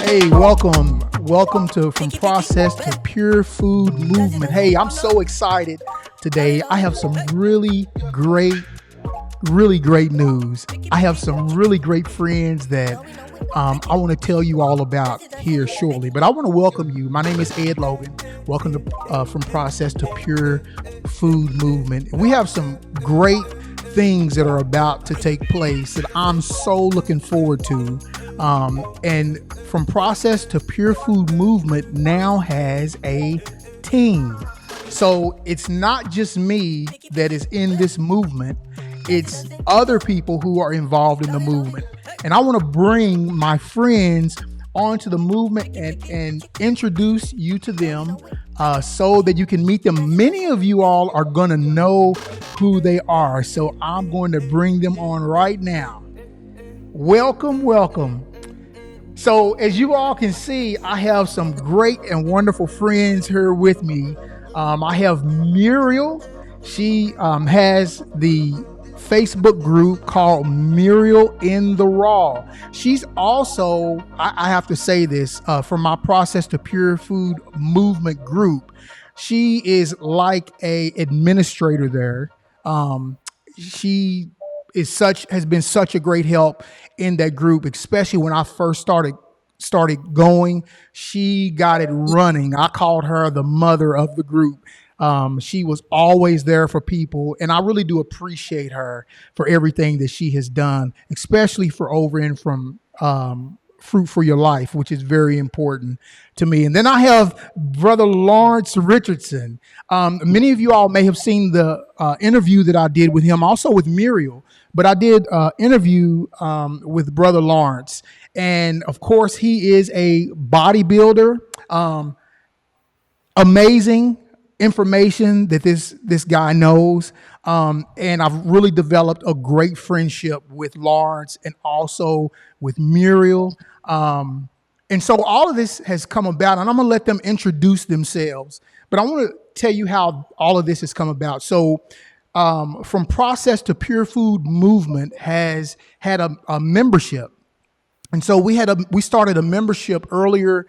Hey, welcome to From Process to Pure Food Movement. Hey, I'm so excited today. I have some really great news. I have some really great friends that I want to tell you all about here shortly. But I want to welcome you. My name is Ed Logan. Welcome to From Process to Pure Food Movement. We have some great things that are about to take place that I'm so looking forward to. And From Process to Pure Food Movement now has a team. So it's not just me that is in this movement. It's other people who are involved in the movement. And I want to bring my friends onto the movement and introduce you to them so that you can meet them. Many of you all are going to know who they are. So I'm going to bring them on right now. Welcome. So as you all can see, I have some great and wonderful friends here with me. I have Muriel. She has the Facebook group called Muriel in the Raw. She's also, I have to say this, from my Process to Pure Food Movement group. She is like a administrator there. She has been such a great help in that group, especially when I first started going. She got it running. I called her the mother of the group. She was always there for people, and I really do appreciate her for everything that she has done, especially for over and from Fruit for Your Life, which is very important to me. And then I have Brother Lawrence Richardson. Many of you all may have seen the interview that I did with him, also with Muriel, but I did an interview with Brother Lawrence. And of course, he is a bodybuilder. Amazing information that this guy knows. And I've really developed a great friendship with Lawrence and also with Muriel. And so all of this has come about, and I'm going to let them introduce themselves. But I want to tell you how all of this has come about. So From Process to Pure Food Movement has had a membership. And so we started a membership earlier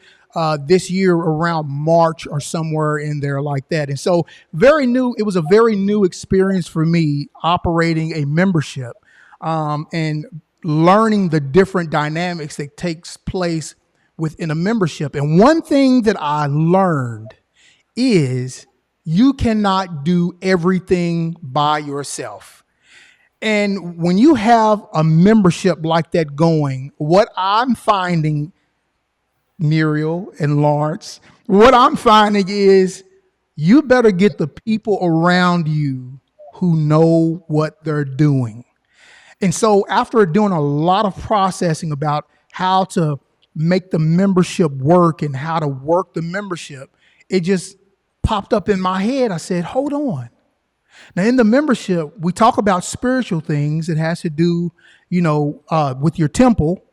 this year around March or somewhere in there like that. And so it was a very new experience for me operating a membership and learning the different dynamics that takes place within a membership. And one thing that I learned is you cannot do everything by yourself. And when you have a membership like that going, what I'm finding, Muriel and Lawrence, what I'm finding is you better get the people around you who know what they're doing. And so after doing a lot of processing about how to make the membership work and how to work the membership, it just popped up in my head. I said, hold on. Now, in the membership, we talk about spiritual things. It has to do, with your temple,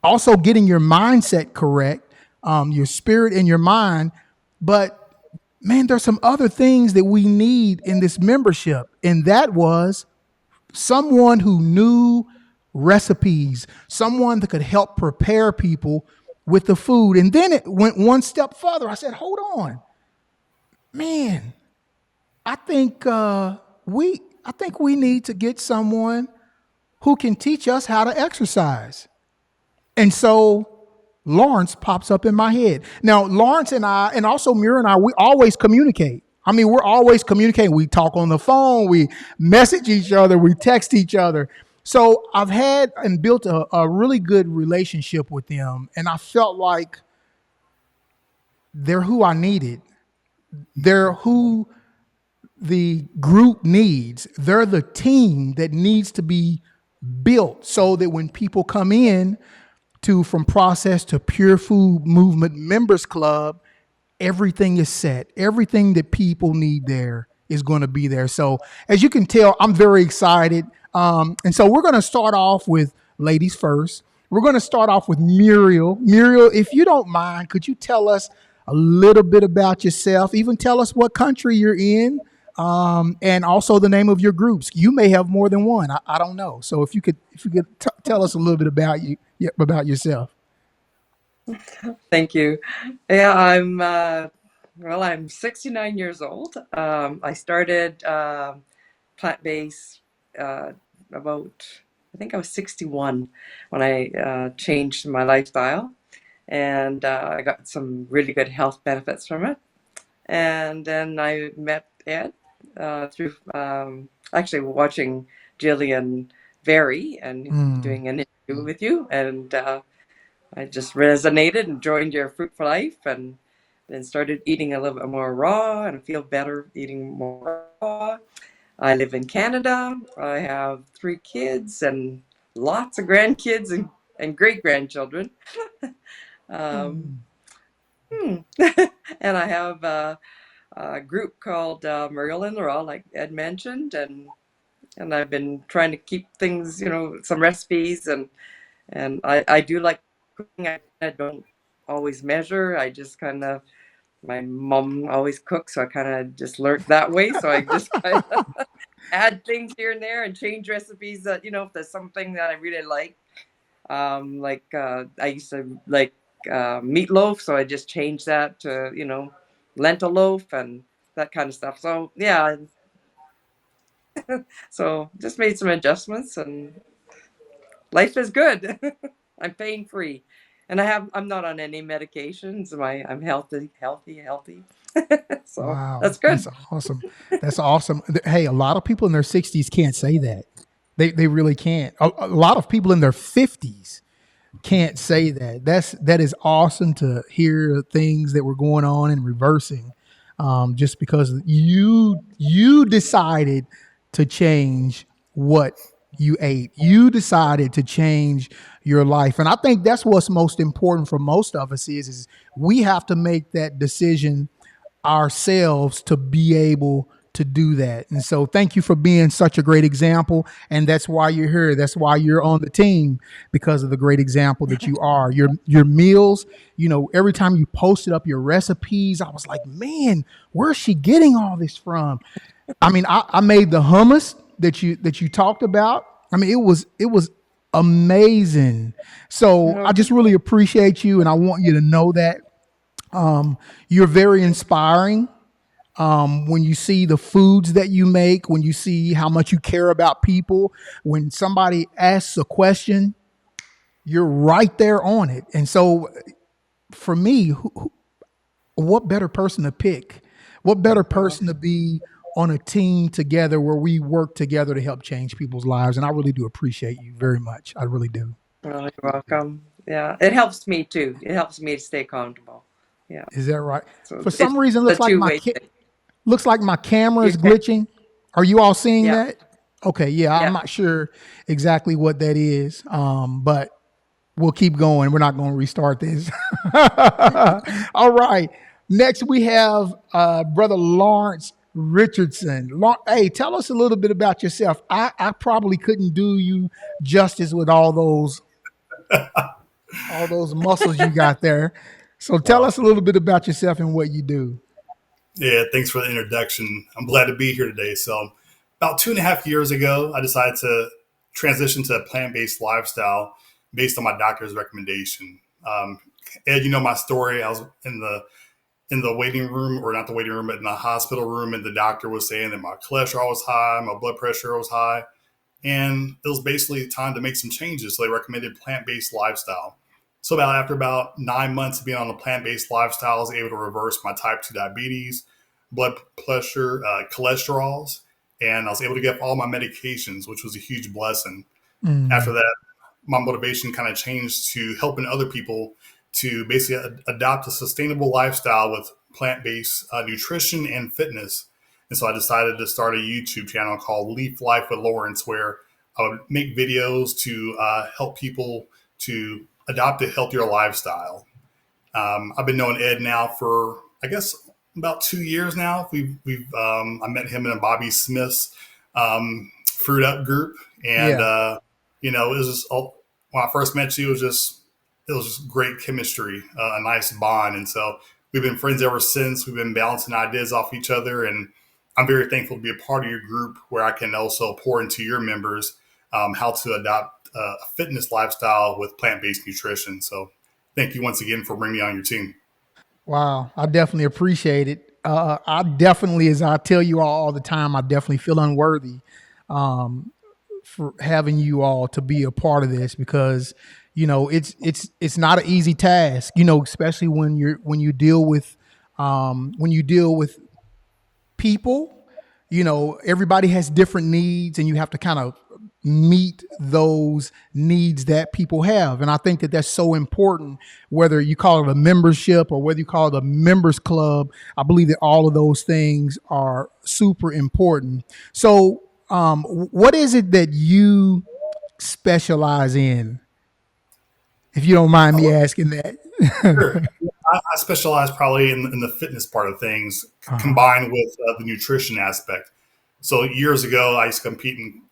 also getting your mindset correct, your spirit and your mind. But man, there's some other things that we need in this membership. And that was someone who knew recipes, someone that could help prepare people with the food. And then it went one step further. I said, hold on, man. I think we need to get someone who can teach us how to exercise. And so Lawrence pops up in my head. Now, Lawrence and I, and also Muriel and I, we always communicate. I mean, we're always communicating. We talk on the phone, we message each other, we text each other. So I've had and built a really good relationship with them. And I felt like they're who I needed. They're who the group needs. They're the team that needs to be built so that when people come in to From Process to Pure Food Movement Members Club, everything is set. Everything that people need there is going to be there. So as you can tell, I'm very excited. And so we're going to start off with ladies first. We're going to start off with Muriel. Muriel, if you don't mind, could you tell us a little bit about yourself? Even tell us what country you're in. and also the name of your groups. You may have more than one. I don't know. So if you could tell us a little bit about you, yeah, about yourself. Thank you. Yeah, I'm 69 years old. I started plant-based uh, about, I think I was 61 when I changed my lifestyle, and I got some really good health benefits from it. And then I met Ed through actually watching Jillian Vary and Mm, doing an interview with you, and I just resonated and joined your Fruit for Life, and then started eating a little bit more raw and feel better eating more raw. I live in Canada. I have three kids and lots of grandkids and great grandchildren. Um, mm. hmm. And I have a group called Muriel and Raw, like Ed mentioned, and I've been trying to keep things, some recipes, and I do like cooking. I don't always measure. I just kind of, my mom always cooks, so I kind of just learned that way. So I just kind of add things here and there and change recipes that, if there's something that I really like I used to like meatloaf, so I just changed that to, lentil loaf and that kind of stuff. So yeah, so just made some adjustments and life is good. I'm pain free, and I'm not on any medications. I'm healthy, healthy, healthy. So Wow, that's good. that's awesome. That's awesome. Hey, a lot of people in their 60s can't say that. They really can't. A lot of people in their 50s can't say that. That is awesome to hear things that were going on and reversing, just because you decided to change what you ate. You decided to change your life, and I think that's what's most important for most of us is we have to make that decision ourselves to be able to do that. And so thank you for being such a great example. And that's why you're here. That's why you're on the team, because of the great example that you are. Your meals, every time you posted up your recipes, I was like, man, where's she getting all this from? I mean, I made the hummus that you talked about. I mean, it was amazing. So I just really appreciate you, and I want you to know that you're very inspiring. When you see the foods that you make, when you see how much you care about people, when somebody asks a question, you're right there on it. And so, for me, what better person to pick? What better Well, person to be on a team together where we work together to help change people's lives? And I really do appreciate you very much. I really do. you're welcome. Yeah, it helps me too. It helps me to stay comfortable. Yeah, Is that right? so For it's some reason, a two-way thing. looks like my camera You is can, glitching. Are you all seeing yeah, that? Okay, yeah, I'm yeah. not sure exactly what that is, but we'll keep going. We're not going to restart this. All right. Next, we have Brother Lawrence Richardson. Hey, tell us a little bit about yourself. I probably couldn't do you justice with all those muscles you got there. So tell Well, us a little bit about yourself and what you do. yeah, thanks for the introduction. I'm glad to be here today. So, about 2.5 years ago, I decided to transition to a plant based lifestyle based on my doctor's recommendation. Ed, you know my story. I was in the waiting room, or not the waiting room, but in the hospital room, and the doctor was saying that my cholesterol was high, my blood pressure was high, and it was basically time to make some changes. So they recommended plant-based lifestyle. So after about 9 months of being on the plant-based lifestyle, I was able to reverse my type 2 diabetes, blood pressure, cholesterols, and I was able to get all my medications, which was a huge blessing. After Mm, that, my motivation kind of changed to helping other people to basically adopt a sustainable lifestyle with plant-based nutrition and fitness. And so I decided to start a YouTube channel called Leaf Life with Lawrence, where I would make videos to help people to adopt a healthier lifestyle. I've been knowing Ed now for, I guess, about 2 years now. I met him in Bobby Smith's Fruit Up group, and yeah. it was just, when I first met you, it was just great chemistry, a nice bond, and so we've been friends ever since. We've been bouncing ideas off each other, and I'm very thankful to be a part of your group where I can also pour into your members how to adopt a fitness lifestyle with plant-based nutrition. So thank you once again for bringing me on your team. Wow, I definitely appreciate it. I definitely, as I tell you all the time, I definitely feel unworthy for having you all to be a part of this because it's not an easy task. Especially when you deal with people. Everybody has different needs, and you have to kind of meet those needs that people have. And I think that that's so important, whether you call it a membership or whether you call it a members club. I believe that all of those things are super important. So, what is it that you specialize in? If you don't mind me asking that. Sure. I specialize probably in the fitness part of things Uh-huh. combined with the nutrition aspect. So years ago, I used to compete in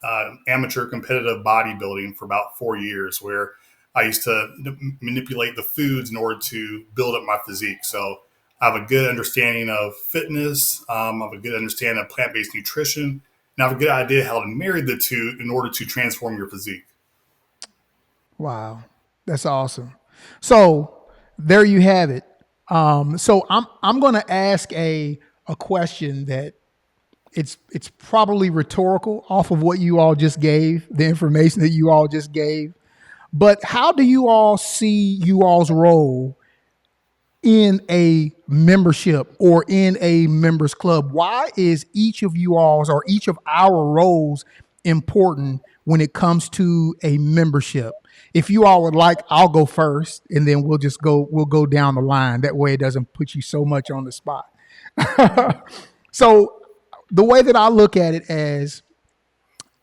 amateur competitive bodybuilding for about 4 years, where I used to manipulate the foods in order to build up my physique. So I have a good understanding of fitness. I have a good understanding of plant-based nutrition, and I have a good idea how to marry the two in order to transform your physique. Wow, that's awesome. So there you have it. So I'm going to ask a question that it's probably rhetorical off of what you all just gave, the information that you all just gave. But how do you all see you all's role in a membership or in a members club? Why is each of you all's or each of our roles important when it comes to a membership? If you all would like, I'll go first and then we'll go down the line. That way it doesn't put you so much on the spot. So the way that I look at it as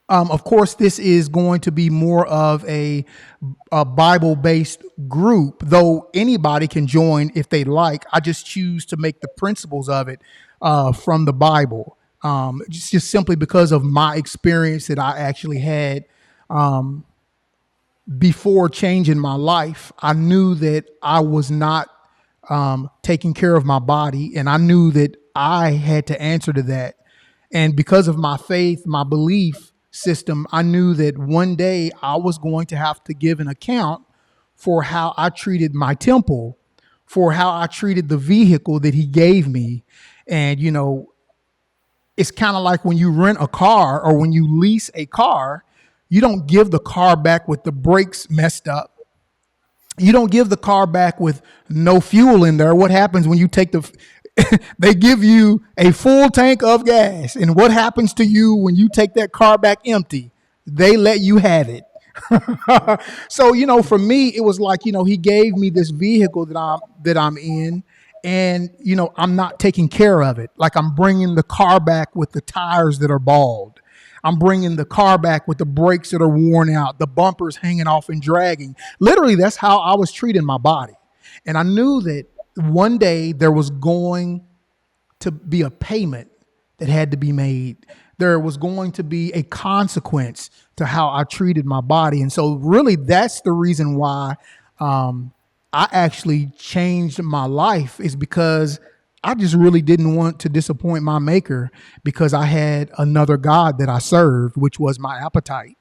of course, this is going to be more of a Bible-based group, though anybody can join if they like. I just choose to make the principles of it from the Bible, just simply because of my experience that I actually had before changing my life. I knew that I was not taking care of my body, and I knew that I had to answer to that. And because of my faith, my belief system, I knew that one day I was going to have to give an account for how I treated my temple, for how I treated the vehicle that he gave me. And, it's kind of like when you rent a car or when you lease a car, you don't give the car back with the brakes messed up. You don't give the car back with no fuel in there. What happens when you take they give you a full tank of gas. And what happens to you when you take that car back empty? They let you have it. So, for me, it was like, he gave me this vehicle that I'm in, and, I'm not taking care of it. Like, I'm bringing the car back with the tires that are bald. I'm bringing the car back with the brakes that are worn out, the bumpers hanging off and dragging. Literally, that's how I was treating my body. And I knew that one day there was going to be a payment that had to be made. There was going to be a consequence to how I treated my body. And so really that's the reason why I actually changed my life, is because I just really didn't want to disappoint my maker, because I had another God that I served, which was my appetite.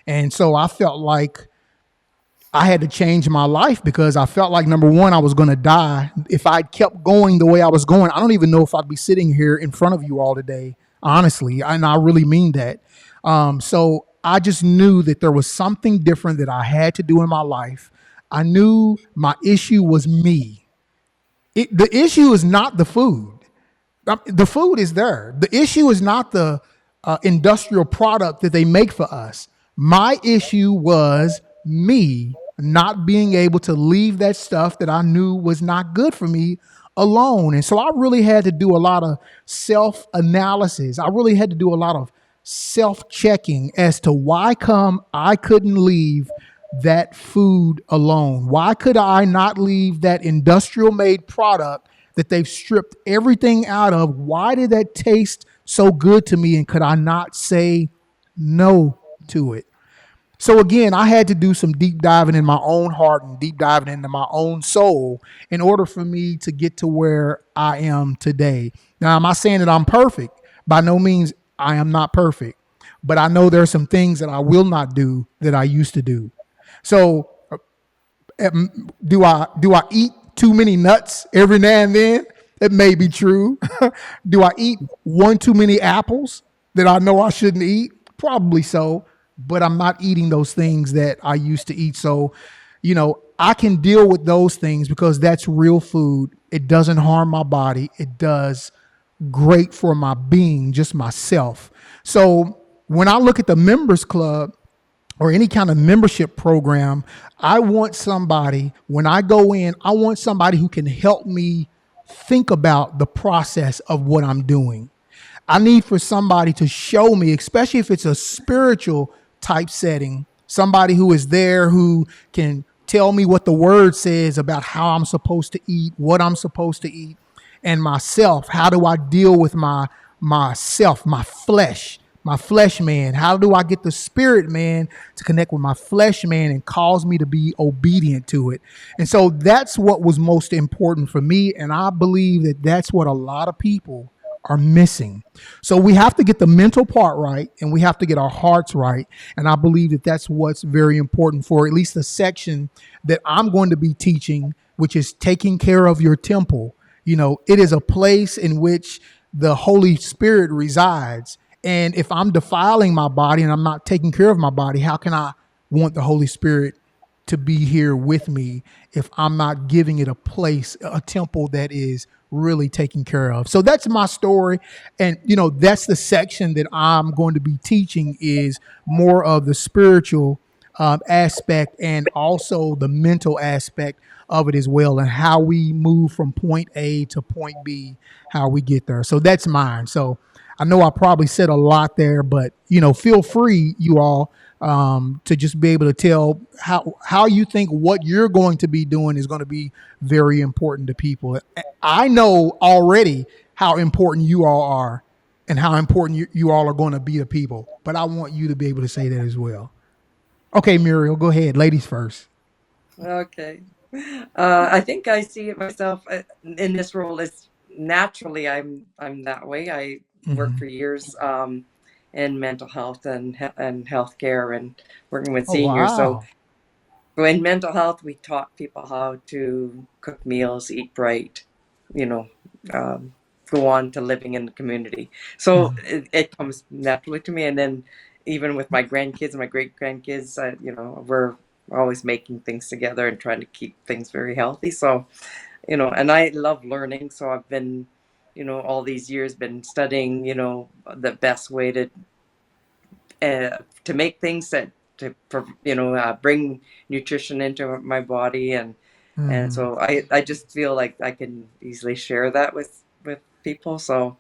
And so I felt like I had to change my life, because I felt like, number one, I was going to die. If I kept going the way I was going, I don't even know if I'd be sitting here in front of you all today, honestly. And I really mean that. So I just knew that there was something different that I had to do in my life. I knew my issue was me. The issue is not the food. The food is there. The issue is not the industrial product that they make for us. My issue was me not being able to leave that stuff that I knew was not good for me alone. And so I really had to do a lot of self-analysis. I really had to do a lot of self-checking as to why come I couldn't leave that food alone. Why could I not leave that industrial made product that they've stripped everything out of? Why did that taste so good to me? And could I not say no to it? So again, I had to do some deep diving in my own heart and deep diving into my own soul in order for me to get to where I am today. Now, I'm not saying that I'm perfect, By no means I am not perfect, but I know there are some things that I will not do that I used to do. So do I eat too many nuts every now and then? It may be true. Do I eat one too many apples that I know I shouldn't eat? Probably so, but I'm not eating those things that I used to eat. So, I can deal with those things because that's real food. It doesn't harm my body. It does great for my being, just myself. So when I look at the members club, or any kind of membership program, I want somebody, when I go in, I want somebody who can help me think about the process of what I'm doing. I need for somebody to show me, especially if it's a spiritual type setting, somebody who is there who can tell me what the word says about how I'm supposed to eat, what I'm supposed to eat, and myself. How do I deal with myself, my flesh man? How do I get the spirit man to connect with my flesh man and cause me to be obedient to it? And so that's what was most important for me. And I believe that that's what a lot of people are missing. So we have to get the mental part right, and we have to get our hearts right. And I believe that that's what's very important for at least the section that I'm going to be teaching, which is taking care of your temple. It is a place in which the Holy Spirit resides. And if I'm defiling my body and I'm not taking care of my body, how can I want the Holy Spirit to be here with me if I'm not giving it a place, a temple that is really taken care of? So that's my story. And, that's the section that I'm going to be teaching, is more of the spiritual aspect and also the mental aspect of it as well, and how we move from point A to point B, how we get there. So that's mine. So I know I probably said a lot there, but feel free, you all, to just be able to tell how you think what you're going to be doing is going to be very important to people. I know already how important you all are and how important you all are going to be to people, but I want you to be able to say that as well. Okay, Muriel, go ahead. Ladies first. Okay. I think I see it myself in this role as naturally I'm that way. I worked Mm-hmm. for years in mental health and healthcare and working with Oh, seniors. So wow. in mental health, we taught people how to cook meals, eat right, you know, um, go on to living in the community. So Mhm. it comes naturally to me. And then even with my grandkids and my great grandkids, we're always making things together and trying to keep things very healthy. So, and I love learning. So I've been, all these years been studying, the best way to make things that bring nutrition into my body, and Mhm. so I just feel like I can easily share that with people. So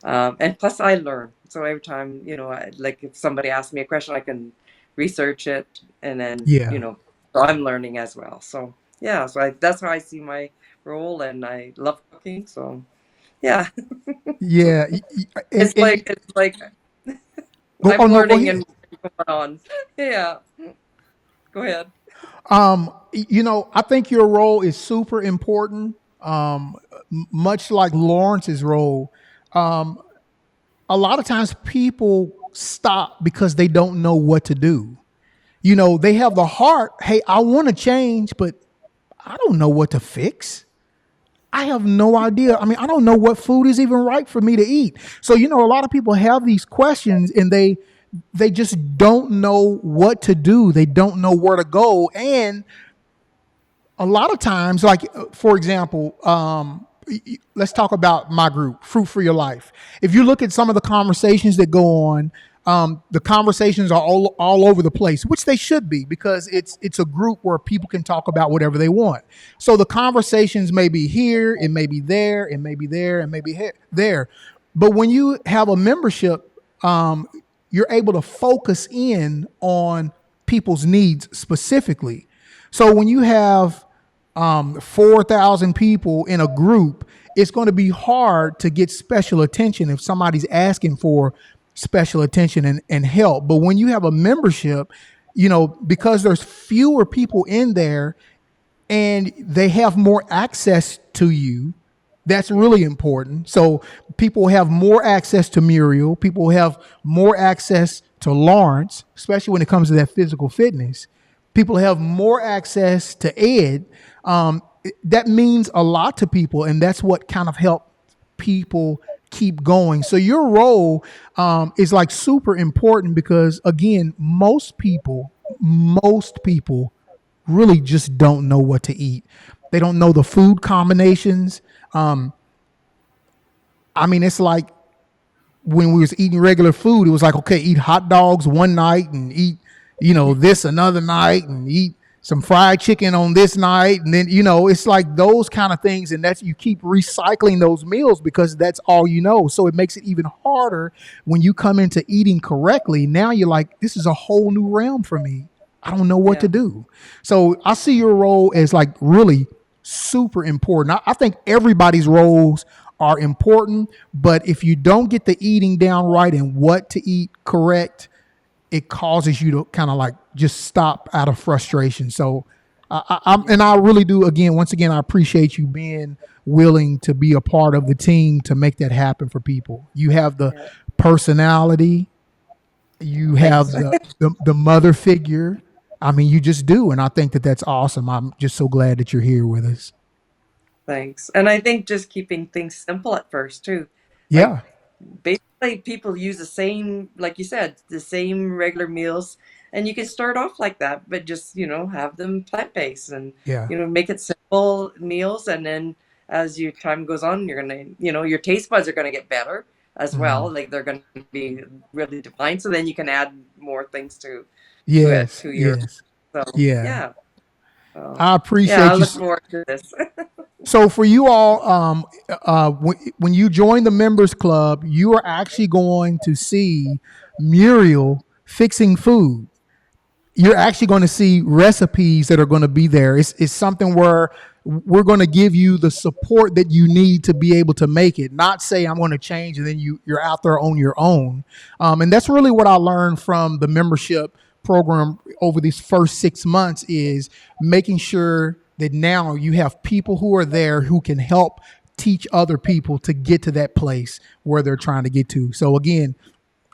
and plus I learn. So every time, like if somebody asks me a question, I can research it, and then Yeah. so I'm learning as well. So yeah, so that's how I see my role, and I love cooking. So yeah, so Yeah. And, it's like go, oh I'm no, go learning ahead. and going on. Yeah, go ahead. I think your role is super important. Much like Lawrence's role, a lot of times people stop because they don't know what to do. They have the heart. Hey, I want to change, but I don't know what to fix. I have no idea. I mean, I don't know what food is even right for me to eat. So, a lot of people have these questions and they just don't know what to do. They don't know where to go. And a lot of times, like for example, let's talk about my group, Fruit for Your Life. If you look at some of the conversations that go on, the conversations are all over the place, which they should be, because it's a group where people can talk about whatever they want. So the conversations may be here, it may be there, it may be there, and maybe there. But when you have a membership, you're able to focus in on people's needs specifically. So when you have 4,000 people in a group, it's going to be hard to get special attention if somebody's asking for special attention and help. But when you have a membership, because there's fewer people in there and they have more access to you, That's really important. So people have more access to Muriel. People have more access to Lawrence, especially when it comes to that physical fitness. People have more access to Ed. That means a lot to people, and that's what kind of helped people keep going. So your role is like super important because, again, most people really just don't know what to eat. They don't know the food combinations. It's like when we was eating regular food, it was like, okay, eat hot dogs one night and eat, this another night and eat some fried chicken on this night. And then, it's like those kind of things. And that's, you keep recycling those meals because that's all you know. So it makes it even harder when you come into eating correctly. Now you're like, this is a whole new realm for me. I don't know what to do. So I see your role as like really super important. I think everybody's roles are important, but if you don't get the eating down right and what to eat correct, it causes you to kind of like just stop out of frustration. So I really do, once again, I appreciate you being willing to be a part of the team to make that happen for people. You have the personality, you have the mother figure. You just do. And I think that that's awesome. I'm just so glad that you're here with us. Thanks. And I think just keeping things simple at first too. Yeah. Like basically people use the same, like you said, the same regular meals. And you can start off like that, but just, have them plant-based and, Yeah. Make it simple meals. And then as your time goes on, you're going to, your taste buds are going to get better as well. Like they're going to be really defined. So then you can add more things to it, Yes. to your, so Yeah. So, I appreciate I you. look forward to this. So for you all, when you join the members club, you are actually going to see Muriel fixing food. You're actually going to see recipes that are going to be there. It's something where we're going to give you the support that you need to be able to make it. Not say I'm going to change and then you're out there on your own. And that's really what I learned from the membership program over these first 6 months is making sure that now you have people who are there who can help teach other people to get to that place where they're trying to get to. So again,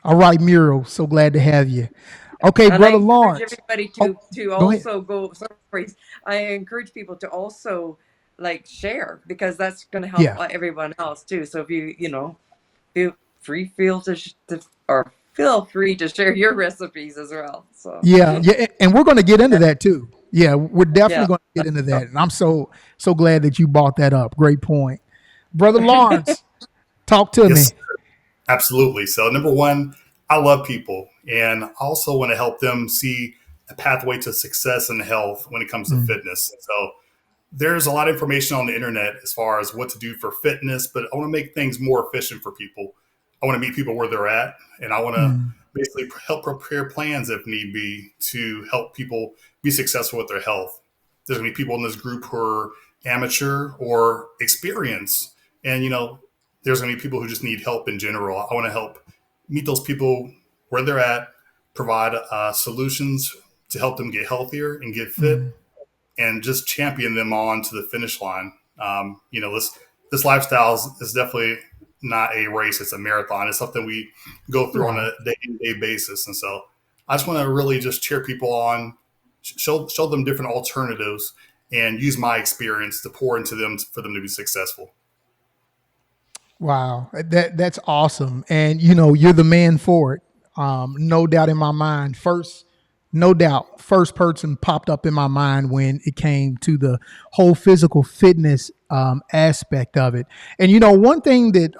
all right, Muriel, so glad to have you. Okay, And Brother I encourage Lawrence. everybody to Go ahead. also go. Sorry, I encourage people to also like share because that's going to help Yeah. everyone else too. So if feel feel free to share your recipes as well. So Yeah, and we're going to get into that too. Yeah, we're definitely yeah, going to get into that, and I'm so glad that you brought that up. Great point, Brother Lawrence. Talk to me. Yes, absolutely. So number one, I love people, and I also want to help them see a pathway to success and health when it comes to fitness. So there's a lot of information on the internet as far as what to do for fitness, but I want to make things more efficient for people. I want to meet people where they're at, and I want to basically help prepare plans if need be to help people be successful with their health. There's going to be people in this group who are amateur or experienced, and there's going to be people who just need help in general. I want to help meet those people where they're at, provide solutions to help them get healthier and get fit, and just champion them on to the finish line. This lifestyle is definitely not a race; it's a marathon. It's something we go through on a day-to-day basis, and so I just want to really just cheer people on, show them different alternatives, and use my experience to pour into them for them to be successful. Wow, that's awesome, and you're the man for it. No doubt in my mind. First person popped up in my mind when it came to the whole physical fitness aspect of it. And one thing that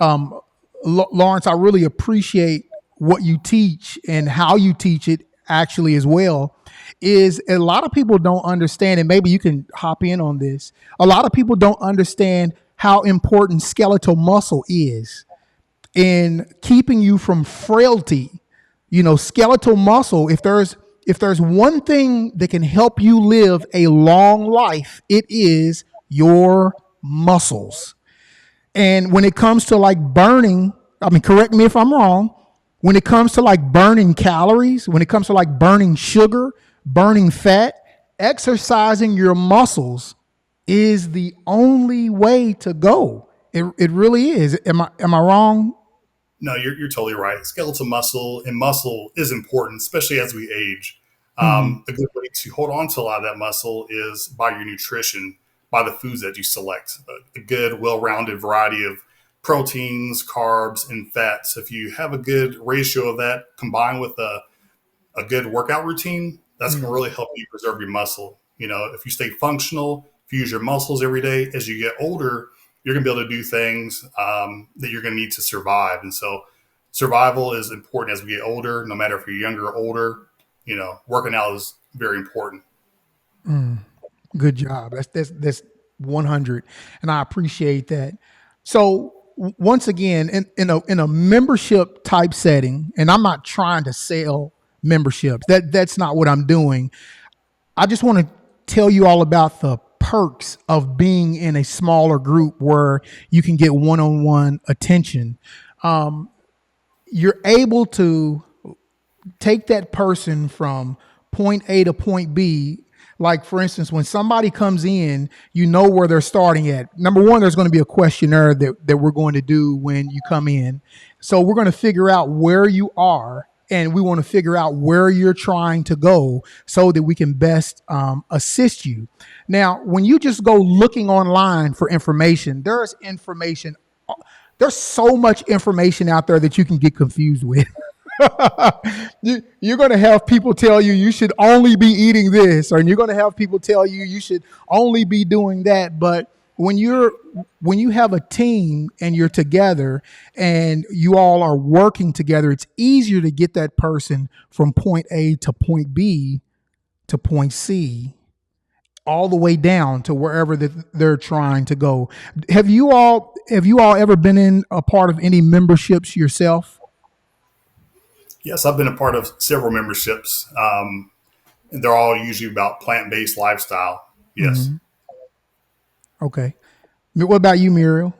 Lawrence, I really appreciate what you teach and how you teach it actually as well. Is a lot of people don't understand, and maybe you can hop in on this. A lot of people don't understand how important skeletal muscle is in keeping you from frailty. Skeletal muscle, if there's one thing that can help you live a long life, it is your muscles. And when it comes to like burning, correct me if I'm wrong, when it comes to like burning calories, when it comes to like burning sugar, burning fat, exercising your muscles is the only way to go. It really is. Am I wrong? No, you're totally right. Skeletal muscle and muscle is important, especially as we age. Hmm. A good way to hold on to a lot of that muscle is by your nutrition, by the foods that you select. A good, well-rounded variety of proteins, carbs, and fats. If you have a good ratio of that combined with a good workout routine, that's going to really help you preserve your muscle. You know, if you stay functional, if you use your muscles every day, as you get older, you're going to be able to do things that you're going to need to survive. And so survival is important as we get older, no matter if you're younger or older. You know, working out is very important. Good job. That's 100, and I appreciate that. So once again, in a membership type setting, and I'm not trying to sell memberships. That's not what I'm doing. I just want to tell you all about the perks of being in a smaller group where you can get one-on-one attention. You're able to take that person from point A to point B. Like, for instance, when somebody comes in, you know where they're starting at. Number one, there's going to be a questionnaire that we're going to do when you come in. So we're going to figure out where you are, and we want to figure out where you're trying to go so that we can best assist you. Now, when you just go looking online for information, there's so much information out there that you can get confused with. You're going to have people tell you should only be eating this, or you're going to have people tell you should only be doing that. But when you have a team and you're together and you all are working together, it's easier to get that person from point A to point B to point C, all the way down to wherever that they're trying to go. Have you all ever been in a part of any memberships yourself? Yes, I've been a part of several memberships, and they're all usually about plant-based lifestyle. Yes. Okay. What about you, Muriel?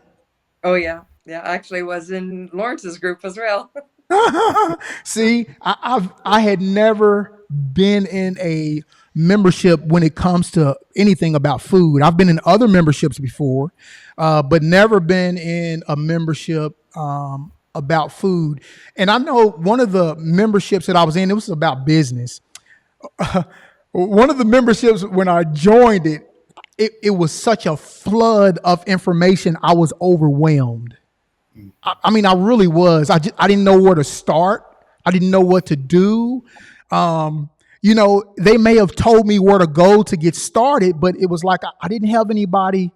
Oh yeah. I actually was in Lawrence's group as well. See, I had never been in a membership when it comes to anything about food. I've been in other memberships before, but never been in a membership about food. And I know one of the memberships that I was in, it was about business. One of the memberships, when I joined it was such a flood of information. I was overwhelmed. I mean, I really was. I didn't know where to start. I didn't know what to do. They may have told me where to go to get started, but it was like I didn't have anybody.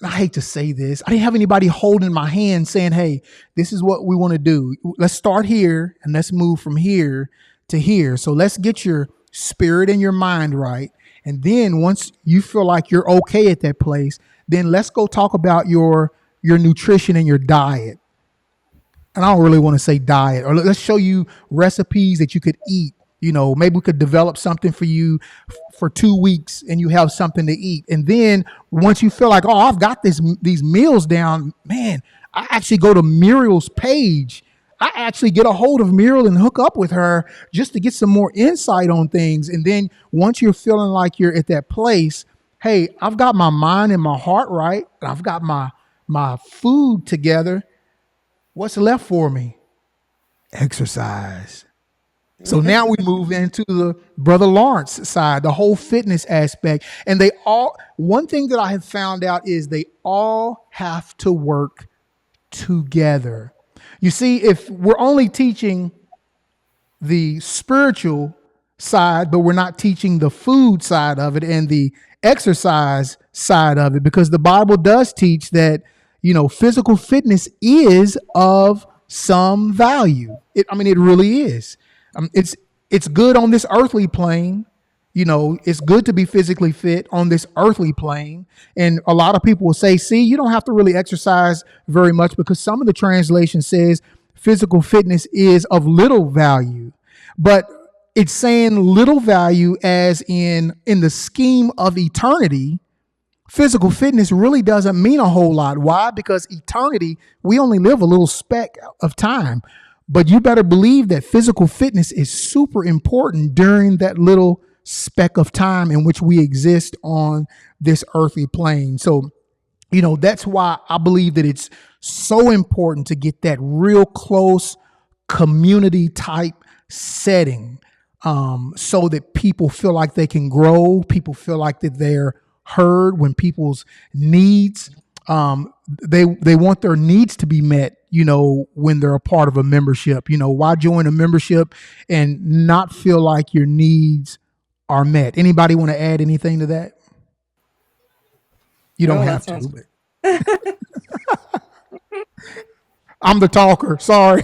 I hate to say this. I didn't have anybody holding my hand saying, hey, this is what we want to do. Let's start here and let's move from here to here. So let's get your spirit and your mind right. And then once you feel like you're okay at that place, then let's go talk about your nutrition and your diet. And I don't really want to say diet, or let's show you recipes that you could eat. Maybe we could develop something for you for 2 weeks and you have something to eat. And then once you feel like, oh, I've got these meals down, man, I actually go to Muriel's page. I actually get a hold of Muriel and hook up with her just to get some more insight on things. And then once you're feeling like you're at that place, hey, I've got my mind and my heart right, and I've got my food together. What's left for me? Exercise. So now we move into the Brother Lawrence side, the whole fitness aspect. And one thing that I have found out is they all have to work together. You see, if we're only teaching the spiritual side, but we're not teaching the food side of it and the exercise side of it, because the Bible does teach that, physical fitness is of some value. It really is. It's good on this earthly plane. It's good to be physically fit on this earthly plane. And a lot of people will say, see, you don't have to really exercise very much, because some of the translation says physical fitness is of little value. But it's saying little value as in the scheme of eternity. Physical fitness really doesn't mean a whole lot. Why? Because eternity, we only live a little speck of time. But you better believe that physical fitness is super important during that little speck of time in which we exist on this earthly plane. So That's why I believe that it's so important to get that real close community type setting, so that people feel like they can grow, people feel like that they're heard when people's needs, they want their needs to be met, when they're a part of a membership. Why join a membership and not feel like your needs are met? Anybody want to add anything to that? You don't No, have that to, sounds. but I'm the talker. Sorry.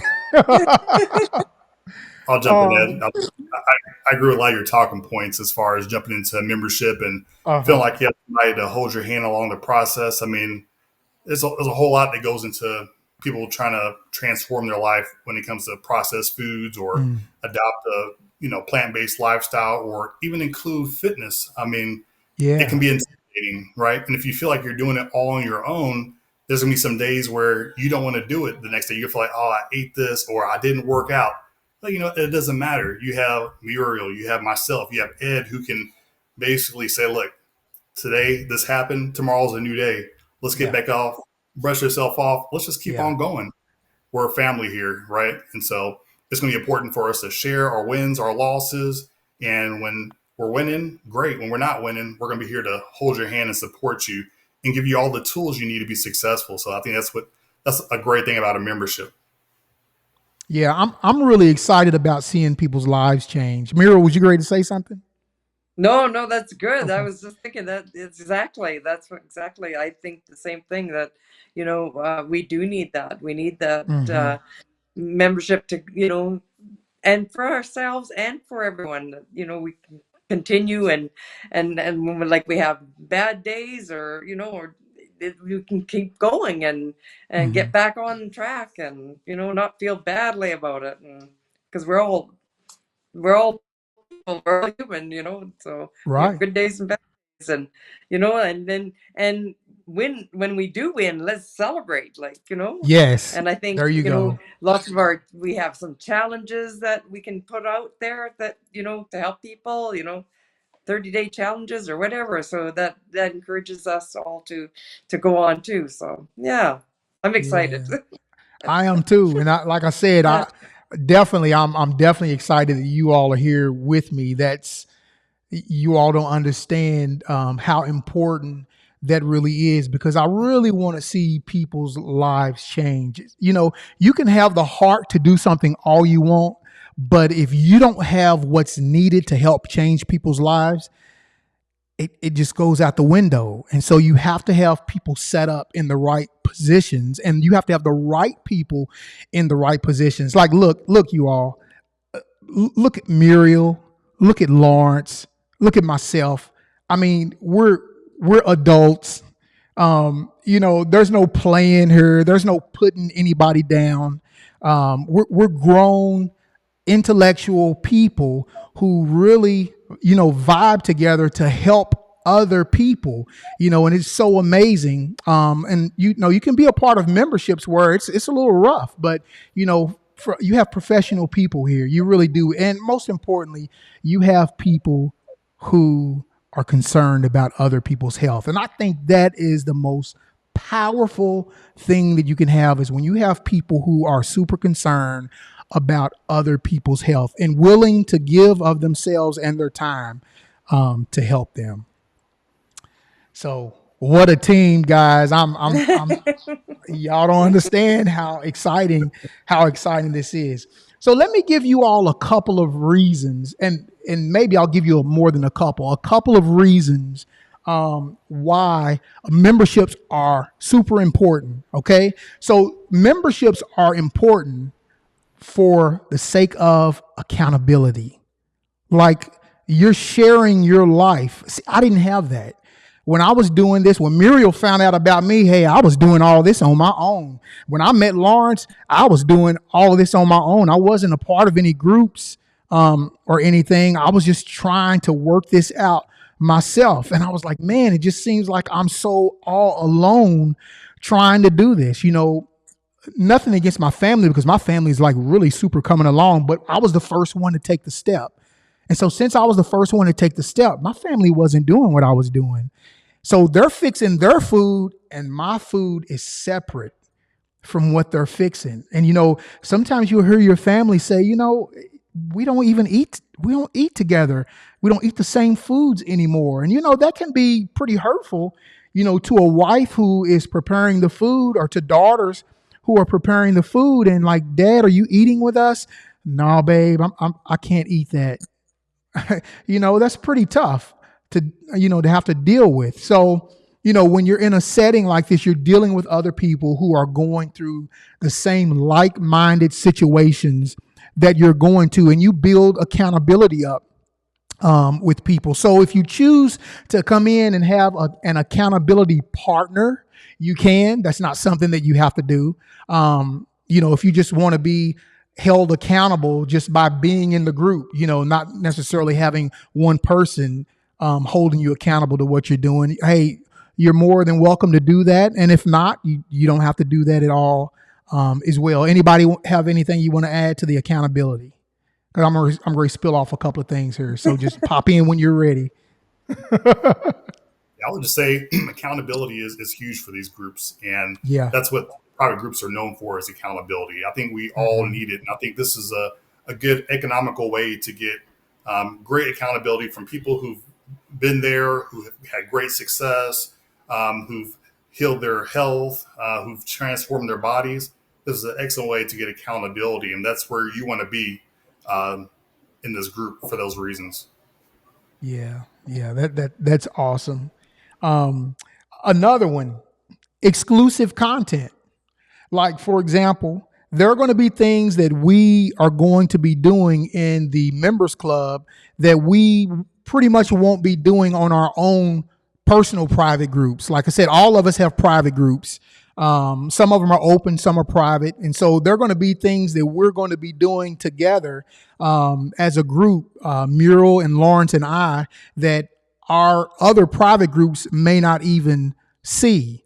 I'll jump in. um, Ed. I agree with a lot of your talking points as far as jumping into membership and feeling uh-huh. like you have somebody to hold your hand along the process. I mean, there's a whole lot that goes into people trying to transform their life when it comes to processed foods or Mm, adopt a plant-based lifestyle or even include fitness. I mean, it can yeah. be intimidating, right? And if you feel like you're doing it all on your own, there's gonna be some days where you don't want to do it the next day. You feel like, oh, I ate this or I didn't work out. But it doesn't matter. You have Muriel, you have myself, you have Ed who can basically say, look, today this happened, tomorrow's a new day. Let's get Yeah. back off, brush yourself off. Let's just keep Yeah. on going. We're a family here, right? And so it's going to be important for us to share our wins, our losses. And when we're winning, great. When we're not winning, we're going to be here to hold your hand and support you and give you all the tools you need to be successful. So I think that's a great thing about a membership. Yeah. I'm really excited about seeing people's lives change. Mira, was you ready to say something? No, that's good. I Okay. was just thinking that it's exactly that's what exactly I think the same thing that we do need that. We need that Hmm. membership to and for ourselves and for everyone that we can continue and when like we have bad days or you can keep going and Hmm. get back on track and not feel badly about it and because we're all people, we're all human, so we have Right. good days and bad days and and then and when we do win, let's celebrate, like, Yes. and I think, There you go. lots of we have some challenges that we can put out there that, to help people, 30-day challenges or whatever. So that encourages us all to go on too. So yeah, I'm excited. Yeah. I am too. And like I said, Yeah. I'm definitely excited that you all are here with me. You all don't understand, how important that really is, because I really want to see people's lives change. You can have the heart to do something all you want, but if you don't have what's needed to help change people's lives, it just goes out the window. And so you have to have people set up in the right positions, and you have to have the right people in the right positions. Like, look, you all, look at Muriel, look at Lawrence, look at myself. I mean, we're adults. There's no playing here. There's no putting anybody down. We're grown, intellectual people who really, vibe together to help other people, and it's so amazing. And you can be a part of memberships where it's a little rough, but you have professional people here. You really do. And most importantly, you have people who are concerned about other people's health. And I think that is the most powerful thing that you can have, is when you have people who are super concerned about other people's health and willing to give of themselves and their time, to help them. So what a team, guys. I'm y'all don't understand how exciting this is. So let me give you all a couple of reasons, and maybe I'll give you more than a couple of reasons, why memberships are super important. Okay, so memberships are important for the sake of accountability. Like, you're sharing your life. See, I didn't have that. When I was doing this, when Muriel found out about me, hey, I was doing all this on my own. When I met Lawrence, I was doing all of this on my own. I wasn't a part of any groups, or anything. I was just trying to work this out myself. And I was like, man, it just seems like I'm so all alone trying to do this. Nothing against my family, because my family is like really super coming along, but I was the first one to take the step. And so since I was the first one to take the step, my family wasn't doing what I was doing. So they're fixing their food and my food is separate from what they're fixing. And sometimes you'll hear your family say, we don't eat together. We don't eat the same foods anymore. And that can be pretty hurtful, to a wife who is preparing the food, or to daughters who are preparing the food and like, Dad, are you eating with us? No, babe, I can't eat that. That's pretty tough to have to deal with. So, when you're in a setting like this, you're dealing with other people who are going through the same like-minded situations that you're going to, and you build accountability up with people. So if you choose to come in and have an accountability partner, you can. That's not something that you have to do. If you just want to be held accountable just by being in the group, not necessarily having one person holding you accountable to what you're doing. Hey, you're more than welcome to do that. And if not, you don't have to do that at all as well. Anybody have anything you want to add to the accountability? Because I'm going to spill off a couple of things here. So just pop in when you're ready. I would just say accountability is huge for these groups. And that's what private groups are known for, is accountability. I think we all need it. And I think this is a good economical way to get great accountability from people who've been there, who have had great success, who've healed their health, who've transformed their bodies. This is an excellent way to get accountability. And that's where you want to be in this group for those reasons. Yeah, that's awesome. Another one, exclusive content. Like, for example, there are going to be things that we are going to be doing in the members club that we pretty much won't be doing on our own personal private groups. Like I said, all of us have private groups. Some of them are open, some are private. And so there are going to be things that we're going to be doing together as a group, Muriel and Lawrence and I, that our other private groups may not even see.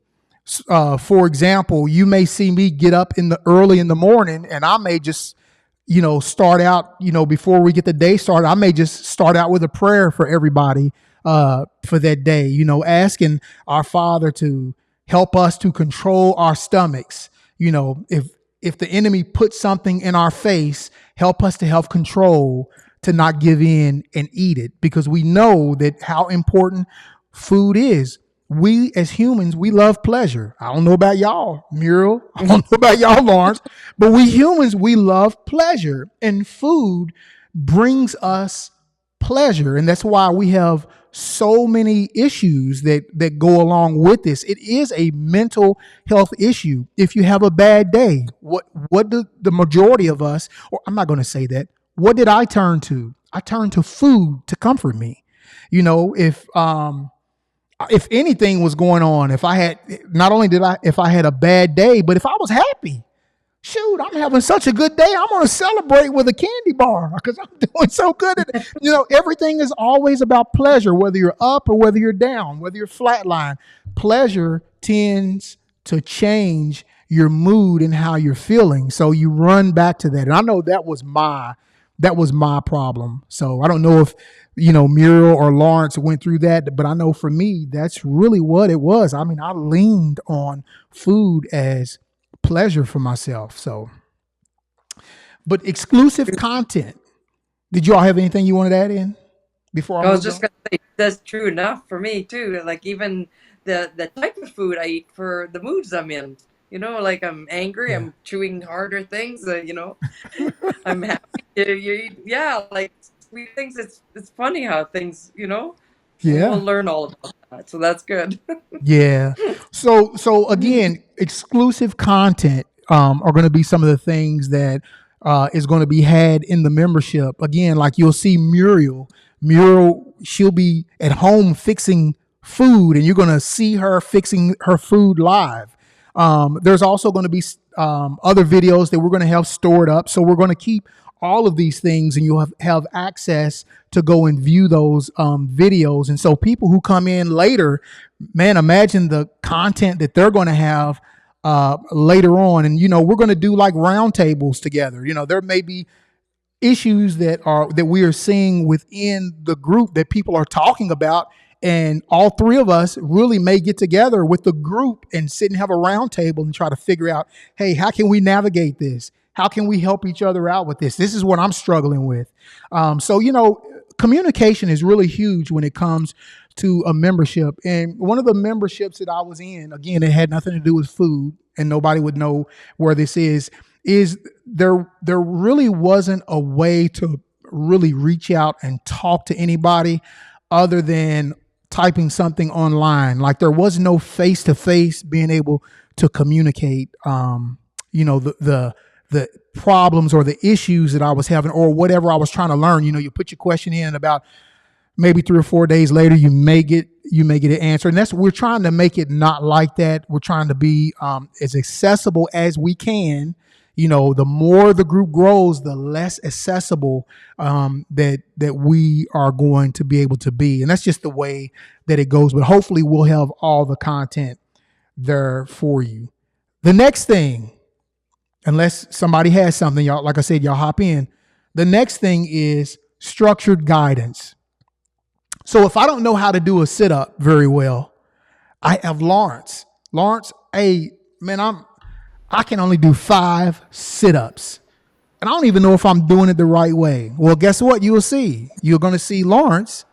For example, you may see me get up early in the morning, and I may just, start out, before we get the day started, I may just start out with a prayer for everybody for that day, asking our Father to help us to control our stomachs. If the enemy puts something in our face, help us to have control to not give in and eat it, because we know that how important food is. We as humans, we love pleasure. I don't know about y'all, Muriel. I don't know about y'all, Lawrence, but we humans, we love pleasure, and food brings us pleasure. And that's why we have so many issues that go along with this. It is a mental health issue. If you have a bad day, what do the majority of us, or I'm not going to say that, what did I turn to? I turned to food to comfort me. If anything was going on, if I had a bad day, but if I was happy, shoot, I'm having such a good day, I'm going to celebrate with a candy bar because I'm doing so good at it. Everything is always about pleasure, whether you're up or whether you're down, whether you're flatline. Pleasure tends to change your mood and how you're feeling. So you run back to that. And I know that was my problem. So I don't know if, Muriel or Lawrence went through that, but I know for me, that's really what it was. I mean, I leaned on food as pleasure for myself. So, but exclusive content. Did you all have anything you wanted to add in before I was just going to say, that's true enough for me too. Like even the type of food I eat for the moods I'm in. Like I'm angry, I'm chewing harder things. I'm happy. You eat, like sweet things. It's funny how things, we'll learn all about that. So that's good. Yeah. So again, exclusive content are going to be some of the things that is going to be had in the membership. Again, like you'll see Muriel, she'll be at home fixing food, and you're going to see her fixing her food live. There's also going to be other videos that we're going to have stored up. So we're going to keep all of these things, and you'll have access to go and view those videos. And so people who come in later, man, imagine the content that they're going to have later on. And, we're going to do like roundtables together. There may be issues that we are seeing within the group that people are talking about, And all three of us really may get together with the group and sit and have a round table and try to figure out, hey, how can we navigate this? How can we help each other out with this? This is what I'm struggling with. So, communication is really huge when it comes to a membership. And one of the memberships that I was in, again, it had nothing to do with food, and nobody would know where this is there really wasn't a way to really reach out and talk to anybody other than typing something online. Like there was no face-to-face being able to communicate, the problems or the issues that I was having or whatever I was trying to learn. You put your question in, and about maybe 3 or 4 days later, you may get an answer. And we're trying to make it not like that. We're trying to be as accessible as we can. The more the group grows, the less accessible that we are going to be able to be. And that's just the way that it goes. But hopefully we'll have all the content there for you. The next thing, unless somebody has something, y'all, like I said, y'all hop in. The next thing is structured guidance. So if I don't know how to do a sit-up very well, I have Lawrence. Lawrence, hey, man, I can only do 5 sit-ups. And I don't even know if I'm doing it the right way. Well, guess what? You will see. You're going to see Lawrence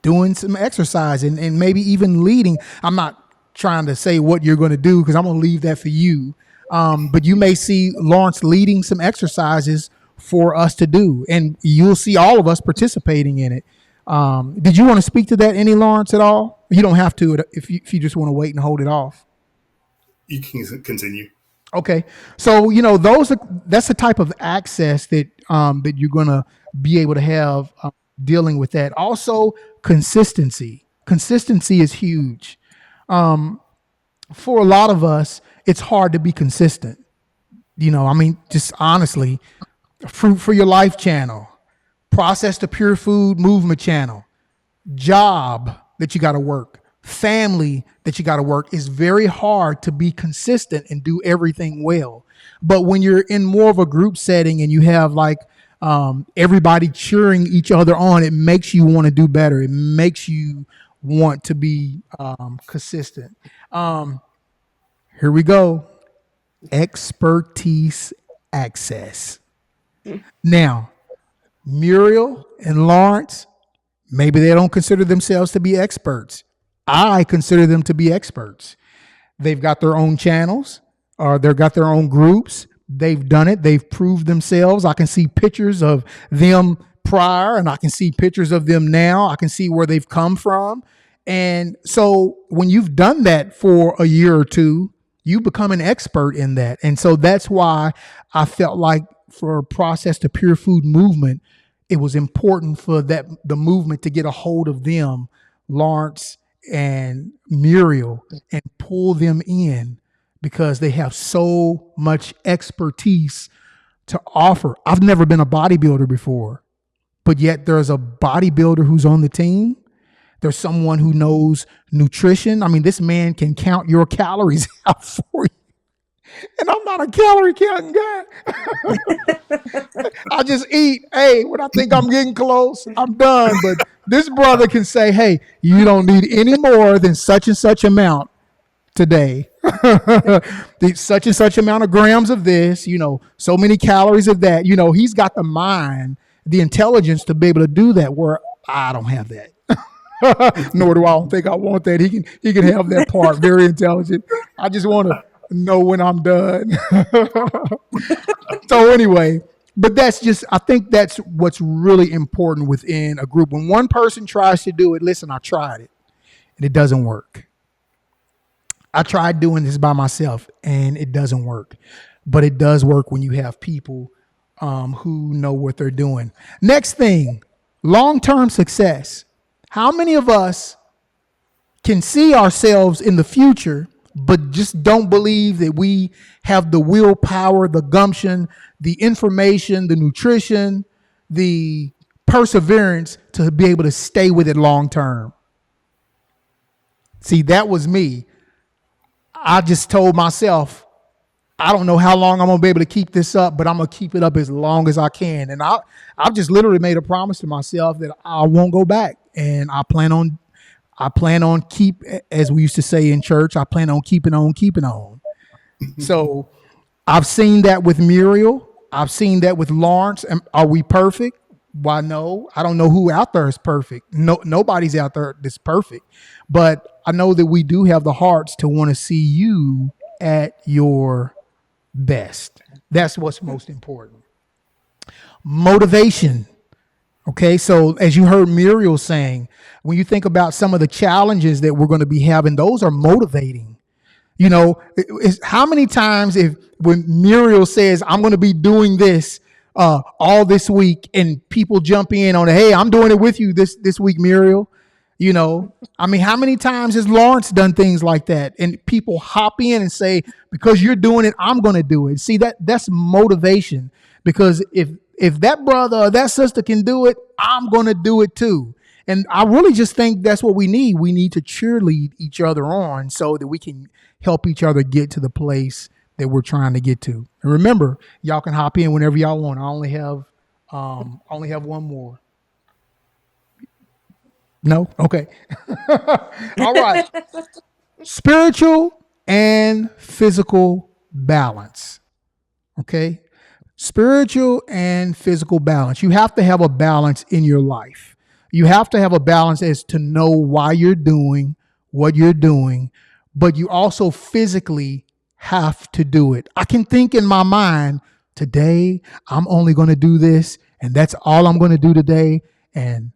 doing some exercise and maybe even leading. I'm not trying to say what you're going to do because I'm going to leave that for you. But you may see Lawrence leading some exercises for us to do. And you'll see all of us participating in it. Did you want to speak to that any, Lawrence, at all? You don't have to if you just want to wait and hold it off. You can continue. Okay. So, that's the type of access that you're going to be able to have dealing with that. Also, consistency. Consistency is huge. For a lot of us, it's hard to be consistent. Just honestly, Fruit for Your Life channel, Process to Pure Food Movement channel, job that you got to work, family that you got to work. Is very hard to be consistent and do everything well. But when you're in more of a group setting and you have everybody cheering each other on, it makes you want to do better. It makes you want to be consistent. Here we go. Expertise access. Now, Muriel and Lawrence, maybe they don't consider themselves to be experts. I consider them to be experts. They've got their own channels, or they've got their own groups. They've done it. They've proved themselves. I can see pictures of them prior, and I can see pictures of them now. I can see where they've come from. And so when you've done that for a year or two, you become an expert in that. And so that's why I felt like for Process to Pure Food Movement, it was important for the movement to get a hold of them, Lawrence and Muriel, and pull them in because they have so much expertise to offer. I've never been a bodybuilder before, but yet there's a bodybuilder who's on the team. There's someone who knows nutrition. I mean, this man can count your calories out for you. And I'm not a calorie counting guy. I just eat. Hey, when I think I'm getting close, I'm done. But this brother can say, hey, you don't need any more than such and such amount today. Such and such amount of grams of this, so many calories of that. He's got the mind, the intelligence to be able to do that, where I don't have that. Nor do I think I want that. He can have that part. Very intelligent. I just want to know when I'm done. So anyway, but I think that's what's really important within a group. When one person tries to do it, listen, I tried it and it doesn't work. I tried doing this by myself and it doesn't work, but it does work when you have people who know what they're doing. Next thing, long-term success. How many of us can see ourselves in the future, but just don't believe that we have the willpower, the gumption, the information, the nutrition, the perseverance to be able to stay with it long term? See, that was me. I just told myself, I don't know how long I'm going to be able to keep this up, but I'm going to keep it up as long as I can. And I've just literally made a promise to myself that I won't go back. and I plan on keep, as we used to say in church, I plan on keeping on, keeping on. So I've seen that with Muriel. I've seen that with Lawrence. Are we perfect? Why, no. I don't know who out there is perfect. No, nobody's out there that's perfect. But I know that we do have the hearts to want to see you at your best. That's what's most important. Motivation. Okay, so as you heard Muriel saying, when you think about some of the challenges that we're going to be having, those are motivating. You know, how many times when Muriel says, I'm going to be doing this all this week, and people jump in on it, hey, I'm doing it with you this week, Muriel. You know, I mean, how many times has Lawrence done things like that? And people hop in and say, because you're doing it, I'm going to do it. See, that's motivation, because if that brother or that sister can do it, I'm going to do it too. And I really just think that's what we need. We need to cheerlead each other on so that we can help each other get to the place that we're trying to get to. And remember, y'all can hop in whenever y'all want. I only have one more. No? Okay. All right. Spiritual and physical balance. Okay. Spiritual and physical balance. You have to have a balance in your life. You have to have a balance as to know why you're doing what you're doing, but you also physically have to do it. I can think in my mind, today I'm only going to do this, and that's all I'm going to do today, and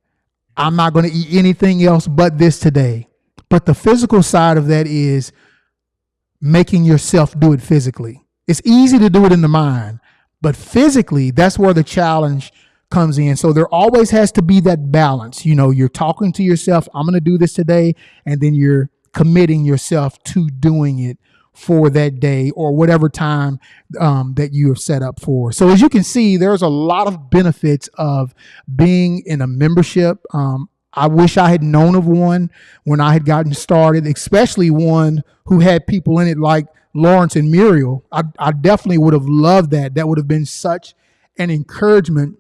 I'm not going to eat anything else but this today. But the physical side of that is making yourself do it physically. It's easy to do it in the mind, but physically, that's where the challenge comes in. So there always has to be that balance. You know, you're talking to yourself, I'm going to do this today, and then you're committing yourself to doing it for that day or whatever time that you have set up for. So as you can see, there's a lot of benefits of being in a membership. I wish I had known of one when I had gotten started, especially one who had people in it like Lawrence and Muriel. I definitely would have loved that. That would have been such an encouragement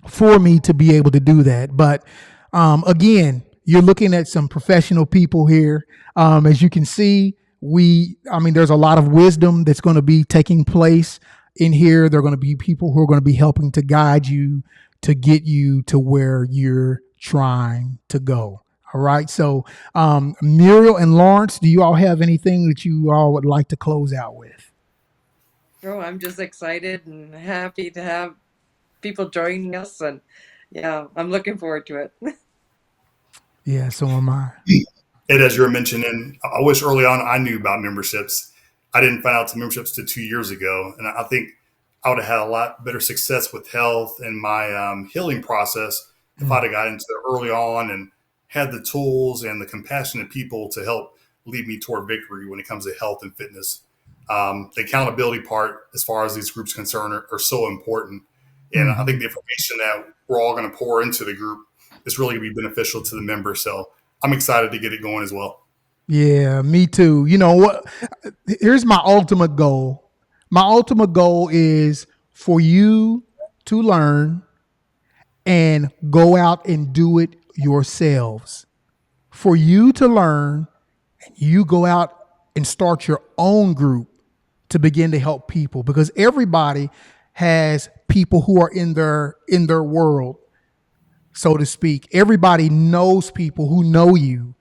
for me to be able to do that. But again, you're looking at some professional people here. As you can see, there's a lot of wisdom that's going to be taking place in here. There are going to be people who are going to be helping to guide you to get you to where you're trying to go. All right. So Muriel and Lawrence, do you all have anything that you all would like to close out with? Oh, I'm just excited and happy to have people joining us, and yeah, I'm looking forward to it. Yeah, so am I. Ed, as you were mentioning, I wish early on I knew about memberships. I didn't find out to memberships till 2 years ago. And I think I would have had a lot better success with health and my healing process if I'd have got into it early on and had the tools and the compassionate people to help lead me toward victory when it comes to health and fitness. The accountability part, as far as these groups are concerned, are so important. And I think the information that we're all going to pour into the group is really going to be beneficial to the members. So I'm excited to get it going as well. Yeah, me too. You know what? Here's my ultimate goal. My ultimate goal is for you to learn and go out and do it yourselves. For you to learn and you go out and start your own group to begin to help people, because everybody has people who are in their world, so to speak. Everybody knows people who know you.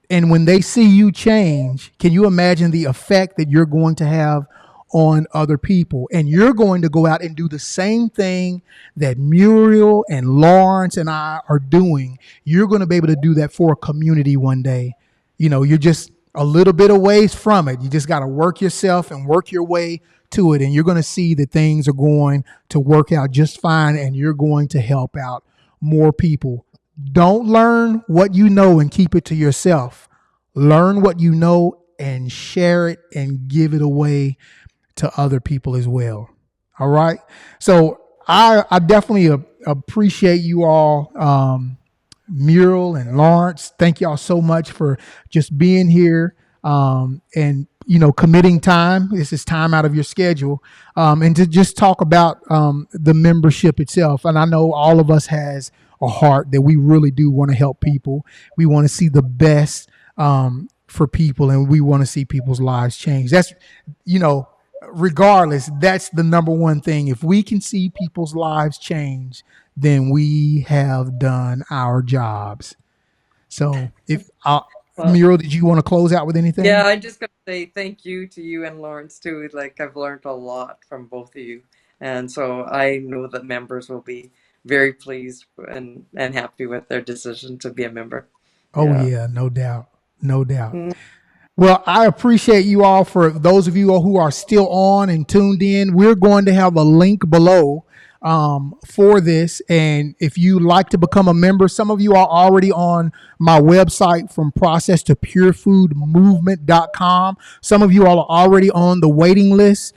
And when they see you change, can you imagine the effect that you're going to have on other people? And you're going to go out and do the same thing that Muriel and Lawrence and I are doing. You're going to be able to do that for a community one day. You know, you're just a little bit of ways from it. You just got to work yourself and work your way to it. And you're going to see that things are going to work out just fine, and you're going to help out more people. Don't learn what you know and keep it to yourself. Learn what you know and share it and give it away to other people as well. All right. So I definitely appreciate you all, Muriel and Lawrence. Thank y'all so much for just being here and, you know, committing time. This is time out of your schedule and to just talk about the membership itself. And I know all of us has a heart that we really do want to help people. We want to see the best for people, and we want to see people's lives change. That's, regardless, that's the number one thing. If we can see people's lives change, then we have done our jobs. So if Muriel, did you want to close out with anything? Yeah, I just got to say thank you to you and Lawrence too. Like I've learned a lot from both of you, and so I know that members will be very pleased and happy with their decision to be a member. Oh yeah, no doubt, no doubt. Well, I appreciate you all. For those of you who are still on and tuned in, we're going to have a link below for this. And if you like to become a member, some of you are already on my website, from process to purefoodmovement.com. Some of you all are already on the waiting list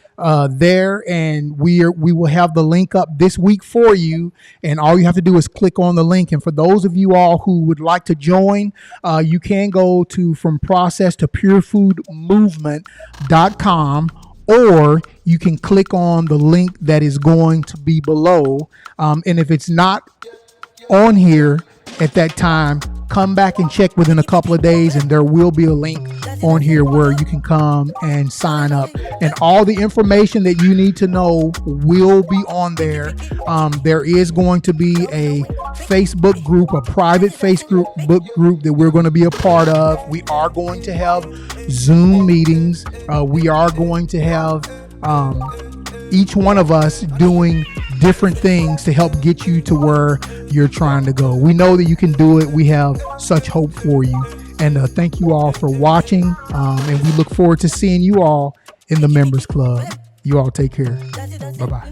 there, and we will have the link up this week for you. And all you have to do is click on the link. And for those of you all who would like to join, you can go to from process to purefoodmovement.com, or you can click on the link that is going to be below. And if it's not on here at that time, come back and check within a couple of days, and there will be a link on here where you can come and sign up. And all the information that you need to know will be on there. There is going to be a Facebook group, a private Facebook group that we're going to be a part of. We are going to have Zoom meetings. We are going to have each one of us doing different things to help get you to where you're trying to go. We know that you can do it. We have such hope for you. And thank you all for watching. And we look forward to seeing you all in the Members Club. You all take care. Bye-bye.